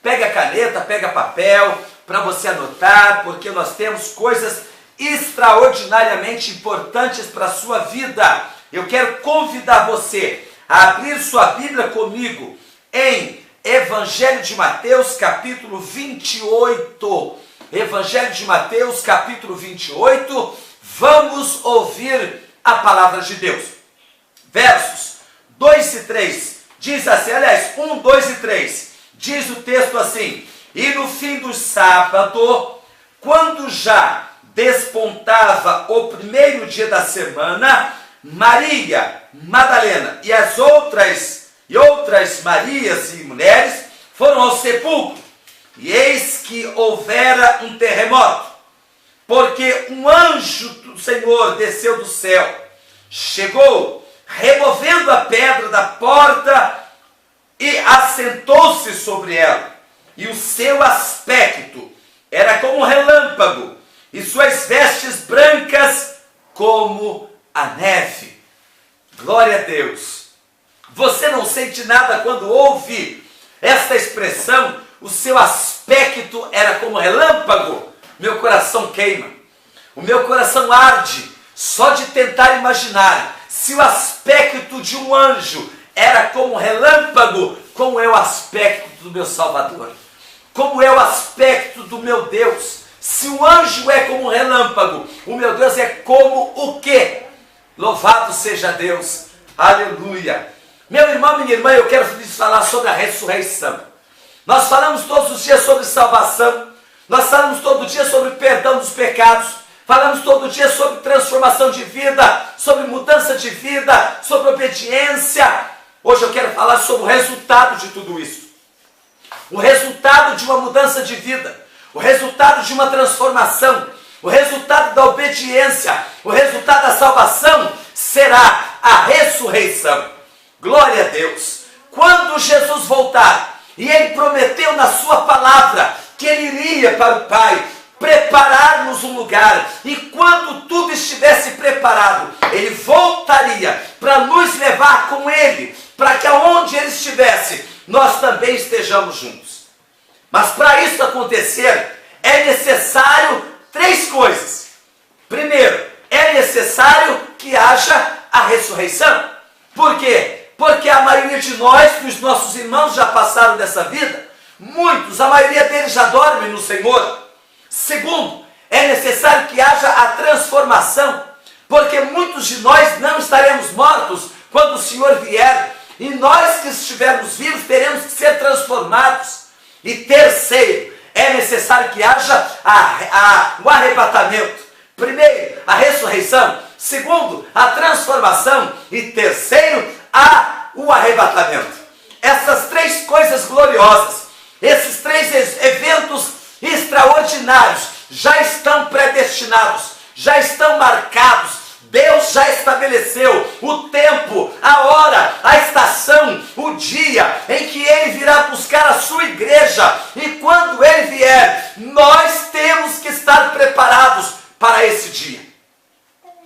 Pega a caneta, pega papel para você anotar, porque nós temos coisas extraordinariamente importantes para a sua vida. Eu quero convidar você a abrir sua Bíblia comigo em Evangelho de Mateus, capítulo 28. Evangelho de Mateus, capítulo 28. Vamos ouvir a palavra de Deus. Versos 2 e 3. Diz assim, aliás, 1, 2 e 3. Diz o texto assim: E no fim do sábado, quando já despontava o primeiro dia da semana, Maria Madalena e as outras Marias e mulheres foram ao sepulcro. E eis que houvera um terremoto, porque um anjo do Senhor desceu do céu, chegou, removendo a pedra da porta e assentou-se sobre ela. E o seu aspecto era como um relâmpago, e suas vestes brancas como a neve. Glória a Deus. Você não sente nada quando ouve esta expressão? O seu aspecto era como relâmpago? Meu coração queima, o meu coração arde só de tentar imaginar. Se o aspecto de um anjo era como relâmpago, como é o aspecto do meu Salvador? Como é o aspecto do meu Deus? Se o anjo é como um relâmpago, o meu Deus é como o quê? Louvado seja Deus, aleluia. Meu irmão, minha irmã, eu quero lhes falar sobre a ressurreição. Nós falamos todos os dias sobre salvação, nós falamos todo dia sobre perdão dos pecados, falamos todo dia sobre transformação de vida, sobre mudança de vida, sobre obediência. Hoje eu quero falar sobre o resultado de tudo isso. O resultado de uma mudança de vida, o resultado de uma transformação, o resultado da obediência, o resultado da salvação será a ressurreição. Glória a Deus. Quando Jesus voltar, e Ele prometeu na sua palavra que Ele iria para o Pai preparar-nos um lugar, e quando tudo estivesse preparado, Ele voltaria para nos levar com Ele, para que aonde Ele estivesse, nós também estejamos juntos. Mas para isso acontecer, é necessário 3 coisas. Primeiro, é necessário que haja a ressurreição. Por quê? Porque a maioria de nós, os nossos irmãos já passaram dessa vida, muitos, a maioria deles já dormem no Senhor. Segundo, é necessário que haja a transformação, porque muitos de nós não estaremos mortos quando o Senhor vier, e nós que estivermos vivos teremos que ser transformados. E terceiro, é necessário que haja o arrebatamento. Primeiro, a ressurreição. Segundo, a transformação. E terceiro, o arrebatamento. Essas 3 coisas gloriosas, esses 3 eventos extraordinários já estão predestinados, já estão marcados. Deus já estabeleceu o tempo, a hora, a estação, o dia em que Ele virá buscar a sua igreja. E quando Ele vier, nós temos que estar preparados para esse dia.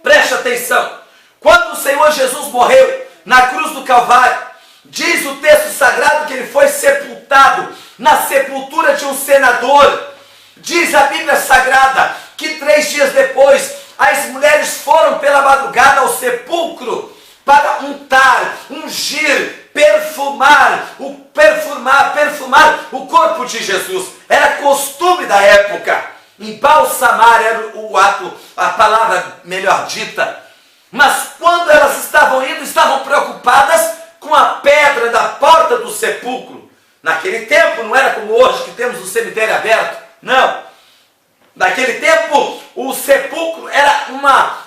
Preste atenção. Quando o Senhor Jesus morreu na cruz do Calvário, diz o texto sagrado que Ele foi sepultado na sepultura de um senador. Diz a Bíblia Sagrada que 3 dias depois, as mulheres foram pela madrugada ao sepulcro para untar, ungir, perfumar o corpo de Jesus. Era costume da época. Embalsamar era o ato, a palavra melhor dita. Mas quando elas estavam indo, estavam preocupadas com a pedra da porta do sepulcro. Naquele tempo, não era como hoje que temos o cemitério aberto. Não. Naquele tempo, o sepulcro era uma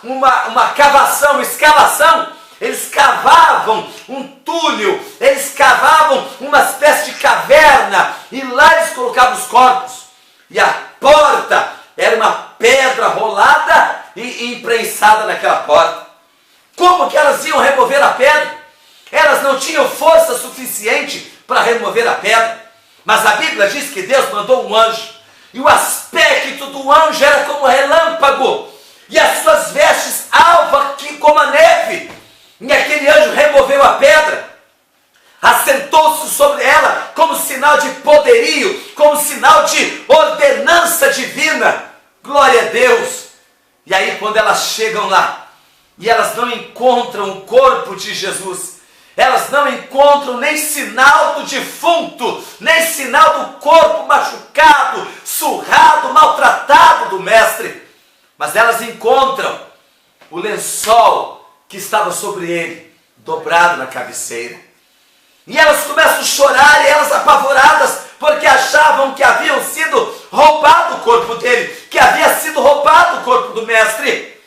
escavação. Eles cavavam um túnel, eles cavavam uma espécie de caverna, e lá eles colocavam os corpos. E a porta era uma pedra rolada e imprensada naquela porta. Como que elas iam remover a pedra? Elas não tinham força suficiente para remover a pedra. Mas a Bíblia diz que Deus mandou um anjo. E o aspecto do anjo era como relâmpago, e as suas vestes alva como a neve. E aquele anjo removeu a pedra. assentou-se sobre ela como sinal de poderio, como sinal de ordenança divina. Glória a Deus! E aí quando elas chegam lá, e elas não encontram o corpo de Jesus, elas não encontram nem sinal do defunto, nem sinal do corpo machucado, surrado, maltratado do mestre, mas elas encontram o lençol que estava sobre ele, dobrado na cabeceira. E elas começam a chorar, e elas apavoradas, porque achavam que haviam sido roubado o corpo dele, que havia sido roubado o corpo do mestre.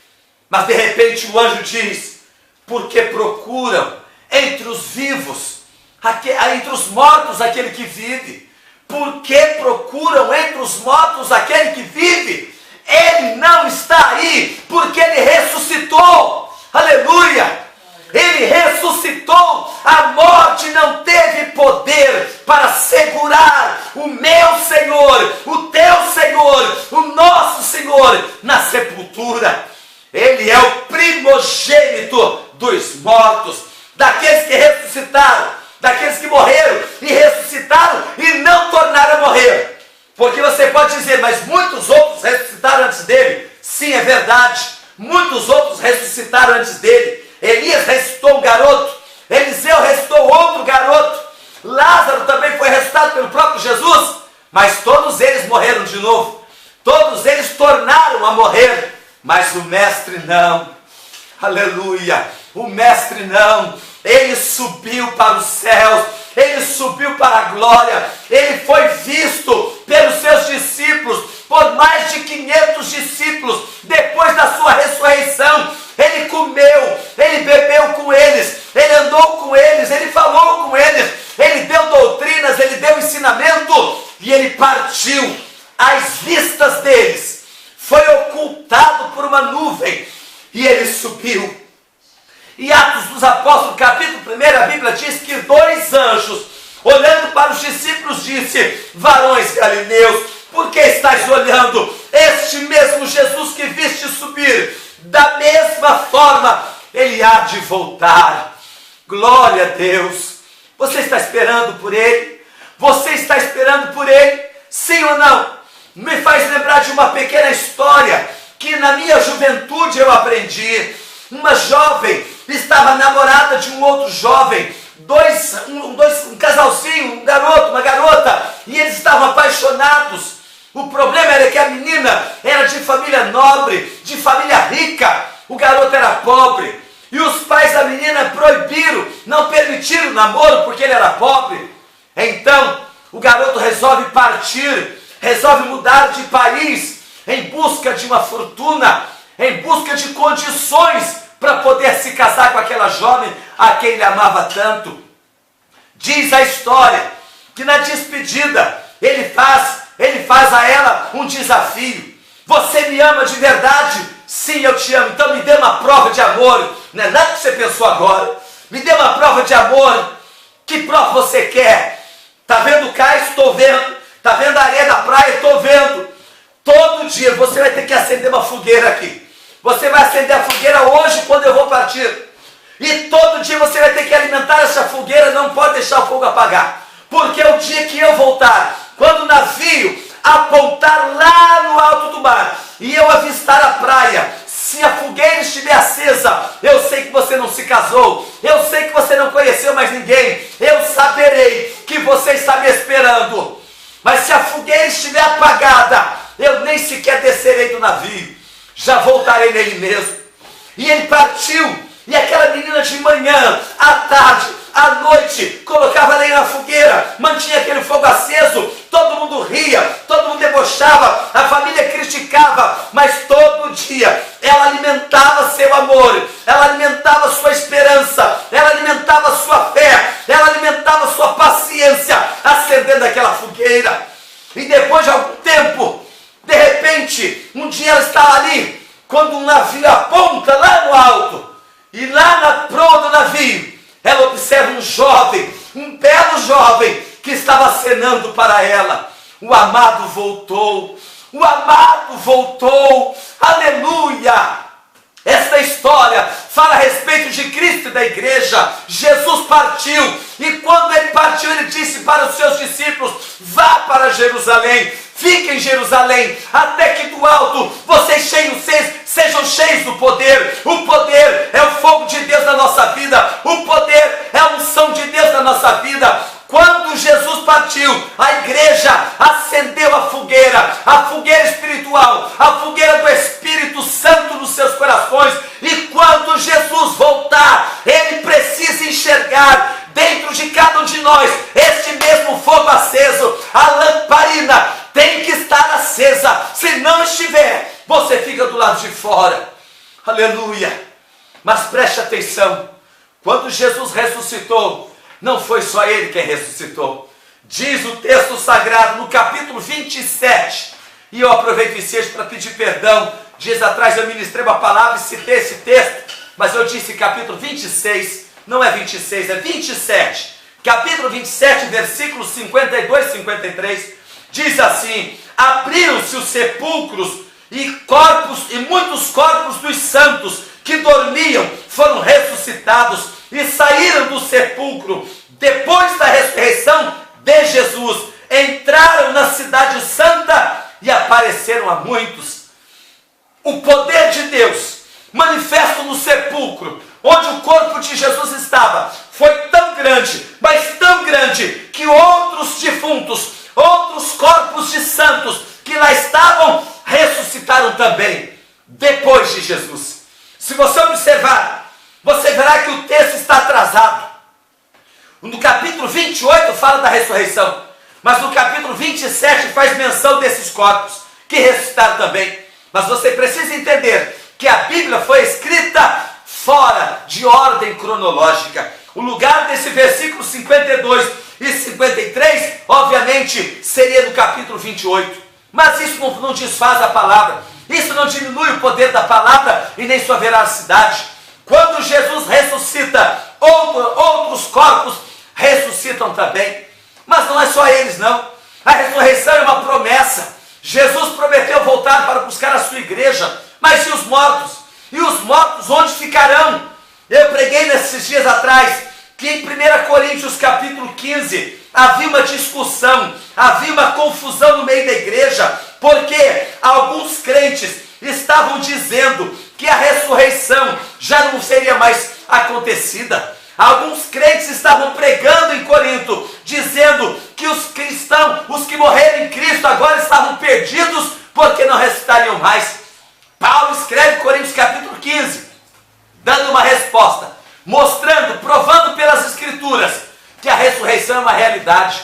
Mas de repente o anjo diz: porque procuram entre os vivos, entre os mortos aquele que vive? Porque procuram entre os mortos aquele que vive? Ele não está aí, porque ele ressuscitou. Aleluia! Ele ressuscitou. A morte não teve poder para segurar o meu Senhor, o teu Senhor, o nosso Senhor na sepultura. Ele é o primogênito dos mortos, daqueles que ressuscitaram, daqueles que morreram e ressuscitaram e não tornaram a morrer. Porque você pode dizer: mas muitos outros ressuscitaram antes dele. Sim, é verdade. Muitos outros ressuscitaram antes dele. Elias ressuscitou um garoto, Eliseu ressuscitou outro garoto, Lázaro também foi ressuscitado pelo próprio Jesus, mas todos eles morreram de novo, todos eles tornaram a morrer, mas o mestre não. Aleluia! O mestre não. Ele subiu para os céus, ele subiu para a glória, ele foi visto pelos seus discípulos, por mais de 500 discípulos, depois da sua ressurreição. Ele comeu, ele bebeu com eles, ele andou com eles, ele falou com eles, ele deu doutrinas, ele deu ensinamento, e ele partiu às vistas deles, foi ocultado por uma nuvem, e ele subiu. E Atos dos Apóstolos, capítulo 1, a Bíblia diz que 2 anjos, olhando para os discípulos, disse: varões galileus, por que estáis olhando? Este mesmo Jesus que viste subir, da mesma forma ele há de voltar. Glória a Deus! Você está esperando por ele? Você está esperando por ele? Sim ou não? Me faz lembrar de uma pequena história que na minha juventude eu aprendi. Uma jovem estava namorada de um outro jovem, um casalzinho, um garoto, uma garota, e eles estavam apaixonados. O problema era que a menina era de família nobre, de família rica, o garoto era pobre, e os pais da menina proibiram, não permitiram o namoro porque ele era pobre. Então o garoto resolve partir, resolve mudar de país, em busca de uma fortuna, em busca de condições para poder se casar com aquela jovem a quem ele amava tanto. Diz a história que na despedida ele faz a ela um desafio: você me ama de verdade? Sim, eu te amo, então me dê uma prova de amor. Não é nada que você pensou agora. Me dê uma prova de amor. Que prova você quer? Está vendo o cais? Estou vendo. Está vendo a areia da praia? Estou vendo. Todo dia você vai ter que acender uma fogueira aqui. Você vai acender a fogueira hoje quando eu vou partir. E todo dia você vai ter que alimentar essa fogueira, não pode deixar o fogo apagar. Porque o dia que eu voltar, quando o navio apontar lá no alto do mar e eu avistar a praia, se a fogueira estiver acesa, eu sei que você não se casou, eu sei que você não conheceu mais ninguém, eu saberei que você está me esperando. Mas se a fogueira estiver apagada, eu nem sequer descerei do navio, já voltarei nele mesmo. E ele partiu, e aquela menina de manhã, à tarde, à noite, colocava lenha na fogueira, mantinha aquele fogo aceso, todo mundo ria, todo mundo debochava, a família criticava, mas todo dia ela alimentava seu amor, ela alimentava sua esperança, ela alimentava sua fé, ela alimentava sua paciência, acendendo aquela fogueira. E depois de algum tempo, de repente, um dia ela estava ali, quando um navio aponta lá no alto, e lá na proa do navio, ela observa um jovem, um belo jovem, que estava acenando para ela. O amado voltou, o amado voltou, aleluia! Esta história fala a respeito de Cristo e da igreja. Jesus partiu, e quando ele partiu, ele disse para os seus discípulos: vá para Jerusalém, fiquem em Jerusalém, até que do alto vocês sejam cheios do poder. O poder é o fogo de Deus na nossa vida, o poder é a unção de Deus na nossa vida. Quando Jesus partiu, a igreja acendeu a fogueira espiritual, a fogueira do Espírito Santo nos seus corações. E quando Jesus voltar, ele precisa enxergar dentro de cada um de nós este mesmo fogo aceso. A lamparina tem que estar acesa. Se não estiver, você fica do lado de fora. Aleluia! Mas preste atenção, quando Jesus ressuscitou, não foi só ele quem ressuscitou. Diz o texto sagrado no capítulo 27, e eu aproveito esse texto para pedir perdão. Dias atrás eu ministrei uma palavra e citei esse texto, mas eu disse capítulo 26, não é 26, é 27. Capítulo 27, versículos 52 e 53, diz assim: abriram-se os sepulcros e muitos corpos dos santos que dormiam foram ressuscitados e saíram do sepulcro depois da ressurreição de Jesus, entraram na cidade santa e apareceram a muitos. O poder de Deus manifesto no sepulcro onde o corpo de Jesus estava foi tão grande, mas tão grande, que outros defuntos, outros corpos de santos que lá estavam, ressuscitaram também depois de Jesus. Se você observar, você verá que o texto está atrasado. No capítulo 28 fala da ressurreição, mas no capítulo 27 faz menção desses corpos que ressuscitaram também. Mas você precisa entender que a Bíblia foi escrita fora de ordem cronológica. O lugar desse versículo 52 e 53, obviamente, seria no capítulo 28. Mas isso não desfaz a palavra, isso não diminui o poder da palavra e nem sua veracidade. Quando Jesus ressuscita, outros corpos ressuscitam também. Mas não é só eles, não. A ressurreição é uma promessa. Jesus prometeu voltar para buscar a sua igreja. Mas e os mortos? E os mortos onde ficarão? Eu preguei nesses dias atrás que em 1 Coríntios capítulo 15 havia uma discussão, havia uma confusão no meio da igreja, porque alguns crentes estavam dizendo que a ressurreição já não seria mais acontecida. Alguns crentes estavam pregando em Corinto, dizendo que os cristãos, os que morreram em Cristo, agora estavam perdidos porque não ressuscitariam mais. Paulo escreve Coríntios capítulo 15, dando uma resposta, mostrando, provando pelas Escrituras, que a ressurreição é uma realidade,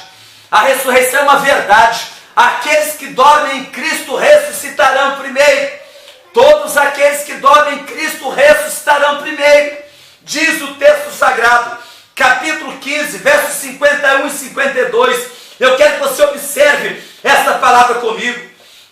a ressurreição é uma verdade. Aqueles que dormem em Cristo ressuscitarão primeiro. Todos aqueles que dormem em Cristo ressuscitarão primeiro. Diz o texto sagrado, capítulo 15, versos 51 e 52. Eu quero que você observe essa palavra comigo.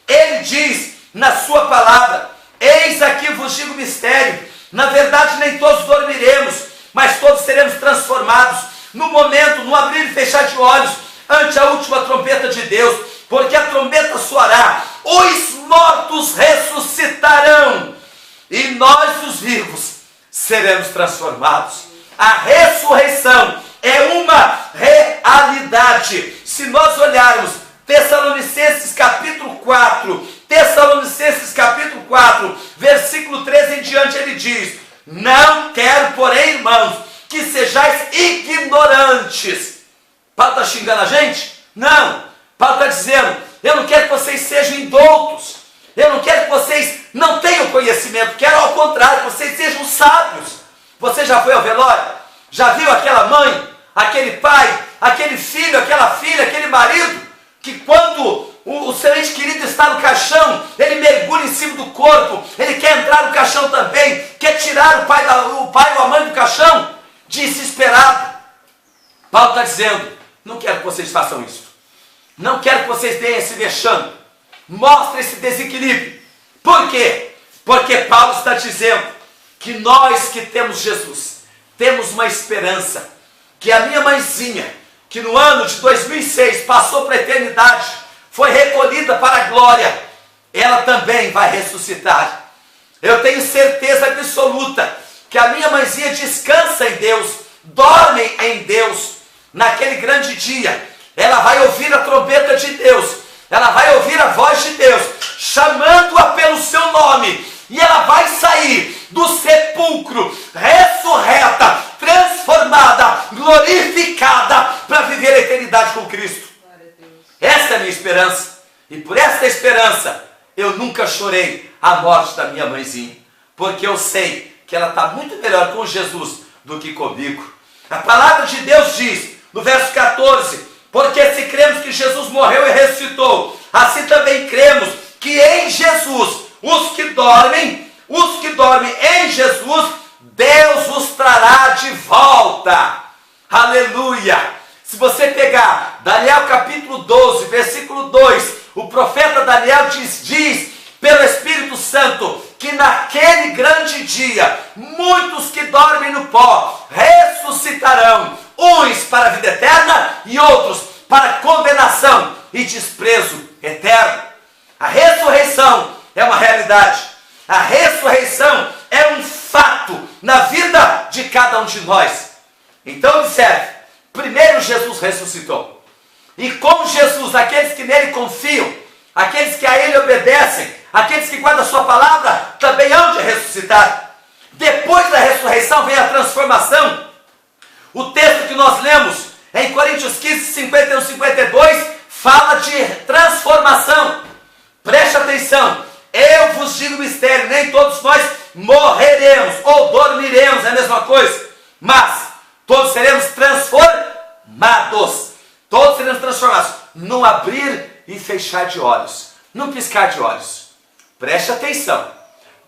Ele diz na sua palavra: eis aqui vos digo mistério, na verdade nem todos dormiremos, mas todos seremos transformados no momento, no abrir e fechar de olhos, ante a última trombeta de Deus, porque a trombeta soará, os mortos ressuscitarão, e nós os vivos seremos transformados. A ressurreição é uma realidade. Se nós olharmos Tessalonicenses capítulo 4, versículo 13 em diante, ele diz: não quero, porém, irmãos, que sejais ignorantes. Paulo está xingando a gente? Não. Paulo está dizendo: eu não quero que vocês sejam indoutos, eu não quero que vocês não tenham conhecimento, quero ao contrário, que vocês sejam sábios. Você já foi ao velório? Já viu aquela mãe, aquele pai, aquele filho, aquela filha, aquele marido, que quando o seu ente querido está no caixão, ele mergulha em cima do corpo, ele quer entrar no caixão também, quer tirar o pai ou a mãe do caixão, desesperado. Paulo está dizendo: não quero que vocês façam isso, não quero que vocês deem esse vexame, mostre esse desequilíbrio. Por quê? Porque Paulo está dizendo que nós que temos Jesus, temos uma esperança, que a minha mãezinha, que no ano de 2006 passou para a eternidade, foi recolhida para a glória, ela também vai ressuscitar. Eu tenho certeza absoluta que a minha mãezinha descansa em Deus, dorme em Deus. Naquele grande dia, ela vai ouvir a trombeta de Deus, ela vai ouvir a voz de Deus, chamando-a pelo seu nome, e ela vai sair do sepulcro, ressurreta, transformada, glorificada, para viver a eternidade com Cristo. Essa é a minha esperança, e por essa esperança, eu nunca chorei a morte da minha mãezinha, porque eu sei que ela está muito melhor com Jesus do que comigo. A palavra de Deus diz, no verso 14, porque se cremos que Jesus morreu e ressuscitou, assim também cremos que em Jesus, os que dormem em Jesus, Deus os trará de volta. Aleluia! Se você pegar Daniel capítulo 12, versículo 2, o profeta Daniel diz pelo Espírito Santo, que naquele grande dia, muitos que dormem no pó ressuscitarão, uns para a vida eterna e outros para condenação e desprezo eterno. A ressurreição é uma realidade. A ressurreição é um fato na vida de cada um de nós. Então observe, primeiro Jesus ressuscitou. E com Jesus, aqueles que nele confiam, aqueles que a ele obedecem, aqueles que guardam a sua palavra, também hão de ressuscitar. Depois da ressurreição vem a transformação. O texto que nós lemos em Coríntios 15, 51, 52, fala de transformação. Preste atenção, eu vos digo o mistério, nem todos nós morreremos ou dormiremos, é a mesma coisa, mas todos seremos transformados. Todos seremos transformados num abrir e fechar de olhos, num piscar de olhos. Preste atenção,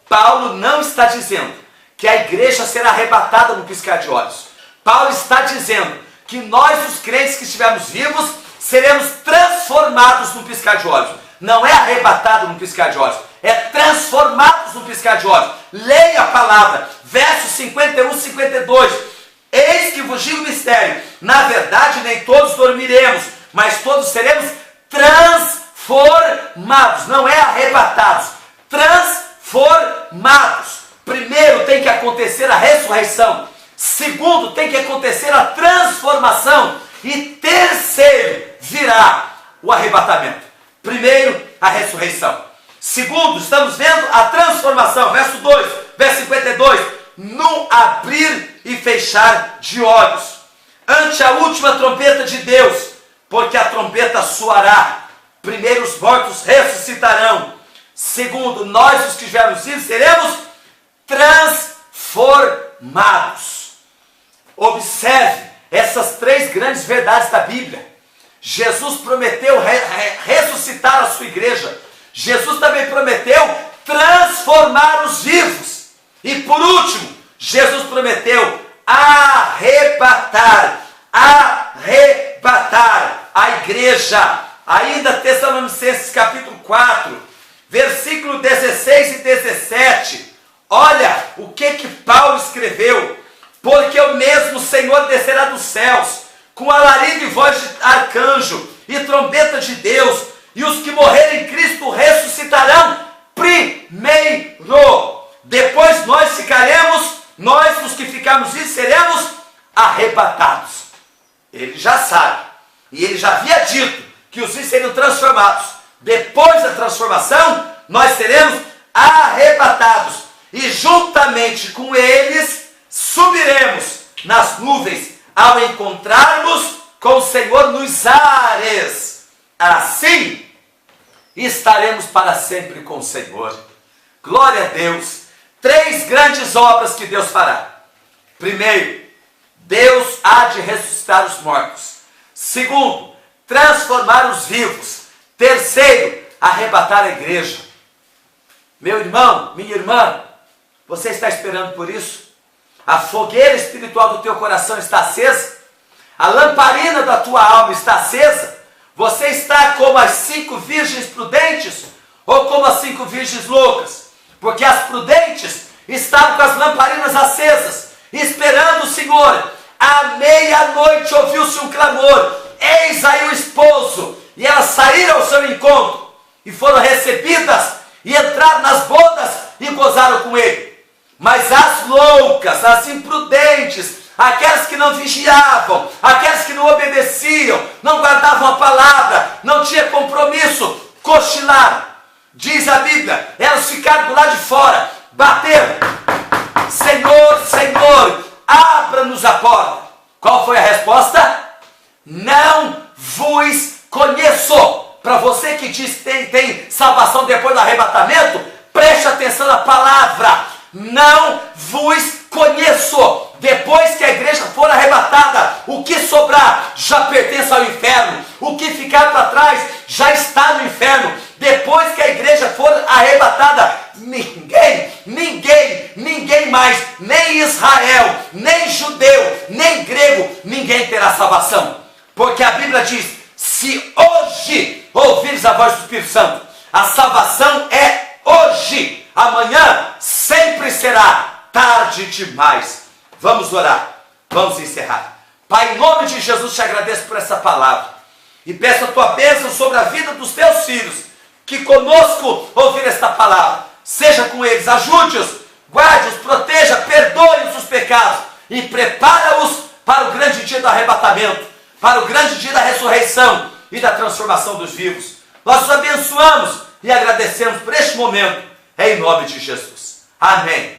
Paulo não está dizendo que a igreja será arrebatada no piscar de olhos. Paulo está dizendo que nós, os crentes que estivermos vivos, seremos transformados no piscar de olhos. Não é arrebatado no piscar de olhos, é transformados no piscar de olhos. Leia a palavra, versos 51, 52. Eis que vos digo o mistério, na verdade nem todos dormiremos, mas todos seremos transformados, não é arrebatados, transformados. Primeiro tem que acontecer a ressurreição, segundo tem que acontecer a transformação, e terceiro virá o arrebatamento. Primeiro, a ressurreição. Segundo, estamos vendo a transformação, verso 2, verso 52, no abrir e fechar de olhos, ante a última trombeta de Deus, porque a trombeta soará. Primeiro os mortos ressuscitarão, segundo nós os que estivermos vivos seremos transformados. Observe essas três grandes verdades da Bíblia. Jesus prometeu ressuscitar a sua igreja. Jesus também prometeu transformar os vivos. E por último, Jesus prometeu arrebatar a igreja. Ainda Tessalonicenses capítulo 4, versículo 16 e 17. Olha o que Paulo escreveu. Porque o mesmo Senhor descerá dos céus, com alarido e voz de arcanjo, e trombeta de Deus, e os que morrerem em Cristo ressuscitarão primeiro. Depois nós ficaremos, nós os que ficarmos vivos seremos arrebatados. Ele já sabe, e ele já havia dito que os vivos seriam transformados. Depois da transformação, nós seremos arrebatados, e juntamente com eles subiremos nas nuvens, ao encontrarmos com o Senhor nos ares. Assim, estaremos para sempre com o Senhor. Glória a Deus. Três grandes obras que Deus fará. Primeiro, Deus há de ressuscitar os mortos. Segundo, transformar os vivos. Terceiro, arrebatar a igreja. Meu irmão, minha irmã, você está esperando por isso? A fogueira espiritual do teu coração está acesa? A lamparina da tua alma está acesa? Você está como as 5 virgens prudentes ou como as 5 virgens loucas? Porque as prudentes estavam com as lamparinas acesas, esperando o Senhor. À meia-noite ouviu-se um clamor: eis aí o esposo! E elas saíram ao seu encontro e foram recebidas e entraram nas bodas e gozaram com ele. Mas as loucas, as imprudentes, aquelas que não vigiavam, aquelas que não obedeciam, não guardavam a palavra, não tinham compromisso, cochilaram. Diz a Bíblia, elas ficaram do lado de fora, bateram. Senhor, Senhor, abra-nos a porta. Qual foi a resposta? Não vos conheço. Para você que diz que tem salvação depois do arrebatamento, preste atenção na palavra. Não vos conheço. Depois que a igreja for arrebatada, o que sobrar já pertence ao inferno. O que ficar para trás já está no inferno. Depois que a igreja for arrebatada, ninguém mais, nem Israel, nem judeu, nem grego, ninguém terá salvação. Porque a Bíblia diz, se hoje ouvires a voz do Espírito Santo, a salvação é hoje. Amanhã sempre será tarde demais. Vamos orar, vamos encerrar. Pai, em nome de Jesus, te agradeço por essa palavra. E peço a tua bênção sobre a vida dos teus filhos, que conosco ouviram esta palavra. Seja com eles, ajude-os, guarde-os, proteja, perdoe-os os pecados e prepara-os para o grande dia do arrebatamento, para o grande dia da ressurreição e da transformação dos vivos. Nós os abençoamos e agradecemos por este momento, em nome de Jesus. Amém.